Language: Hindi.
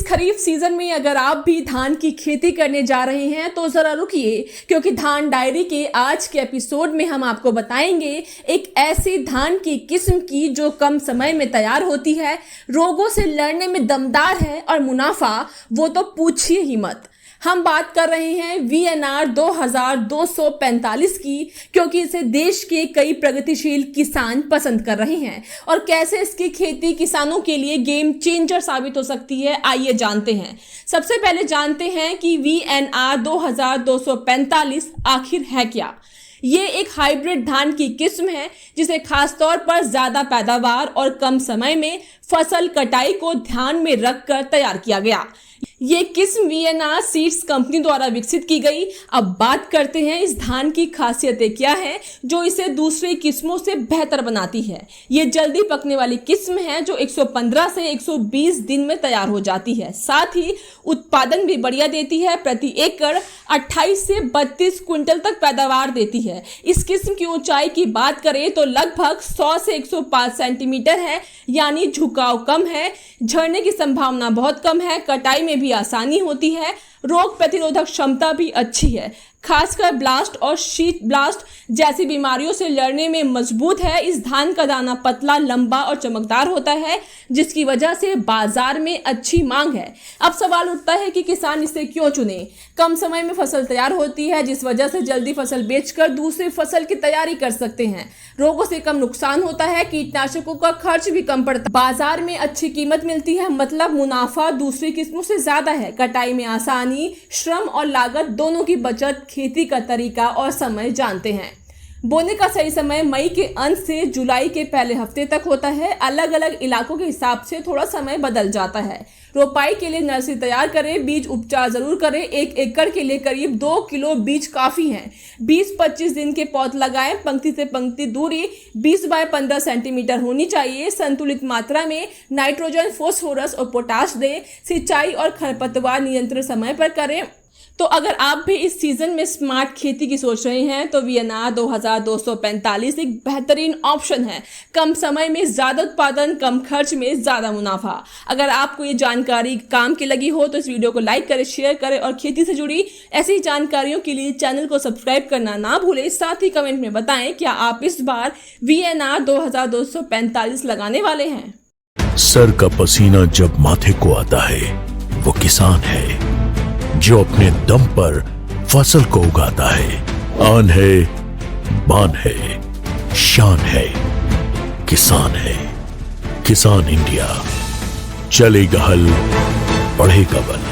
खरीफ सीजन में अगर आप भी धान की खेती करने जा रहे हैं तो जरा रुकिए, क्योंकि धान डायरी के आज के एपिसोड में हम आपको बताएंगे एक ऐसी धान की किस्म की जो कम समय में तैयार होती है, रोगों से लड़ने में दमदार है और मुनाफा वो तो पूछिए ही मत। हम बात कर रहे हैं VNR 2245 की, क्योंकि इसे देश के कई प्रगतिशील किसान पसंद कर रहे हैं और कैसे इसकी खेती किसानों के लिए गेम चेंजर साबित हो सकती है, आइए जानते हैं। सबसे पहले जानते हैं कि VNR 2245 आखिर है क्या। ये एक हाइब्रिड धान की किस्म है जिसे खासतौर पर ज्यादा पैदावार और कम समय में फसल कटाई को ध्यान में रखकर तैयार किया गया। ये किस्म VNR सीड्स कंपनी द्वारा विकसित की गई। अब बात करते हैं इस धान की खासियतें क्या है जो इसे दूसरी किस्मों से बेहतर बनाती है। ये जल्दी पकने वाली किस्म है जो 115 से 120 दिन में तैयार हो जाती है। साथ ही उत्पादन भी बढ़िया देती है, प्रति एकड़ 28 से 32 क्विंटल तक पैदावार देती है। इस किस्म की ऊंचाई की बात करें तो लगभग 100 से 105 सेंटीमीटर है, यानी झुकाव कम है, झड़ने की संभावना बहुत कम है, कटाई में भी आसानी होती है, रोग प्रतिरोधक क्षमता भी अच्छी है, खासकर ब्लास्ट और शीट ब्लास्ट जैसी बीमारियों से लड़ने में मजबूत है। इस धान का दाना पतला, लंबा और चमकदार होता है, जिसकी वजह से बाजार में अच्छी मांग है। अब सवाल उठता है कि किसान इसे क्यों चुने। कम समय में फसल तैयार होती है, जिस वजह से जल्दी फसल बेचकर दूसरी फसल की तैयारी कर सकते हैं। रोगों से कम नुकसान होता है, कीटनाशकों का खर्च भी कम पड़ता है, बाजार में अच्छी कीमत मिलती है, मतलब मुनाफा दूसरी किस्मों से ज्यादा है। कटाई में आसानी, श्रम और लागत दोनों की बचत, खेती का तरीका और समय जानते हैं। बोने का सही समय मई के अंत से जुलाई के पहले हफ्ते तक होता है। अलग अलग इलाकों के हिसाब से थोड़ा समय बदल जाता है। रोपाई के लिए नर्सरी तैयार करें, बीज उपचार जरूर करें। 1 एकड़ के लिए करीब 2 किलो बीज काफी है। 20-25 दिन के पौध लगाएं। पंक्ति से पंक्ति दूरी 20 बाय 15 सेंटीमीटर होनी चाहिए। संतुलित मात्रा में नाइट्रोजन, फास्फोरस और पोटाश दें। सिंचाई और खरपतवार नियंत्रण समय पर करें। तो अगर आप भी इस सीजन में स्मार्ट खेती की सोच रहे हैं तो VNR 2245 एक बेहतरीन ऑप्शन है। कम समय में ज्यादा उत्पादन, कम खर्च में ज्यादा मुनाफा। अगर आपको ये जानकारी काम की लगी हो तो इस वीडियो को लाइक करें, शेयर करें और खेती से जुड़ी ऐसी जानकारियों के लिए चैनल को सब्सक्राइब करना ना भूलें। साथ ही कमेंट में बताएं क्या आप इस बार VNR 2245 लगाने वाले हैं। सर का पसीना जब माथे को आता है वो किसान है जो अपने दम पर फसल को उगाता है। आन है, बान है, शान है, किसान है। किसान इंडिया, चलेगा हल, बढ़ेगा बल।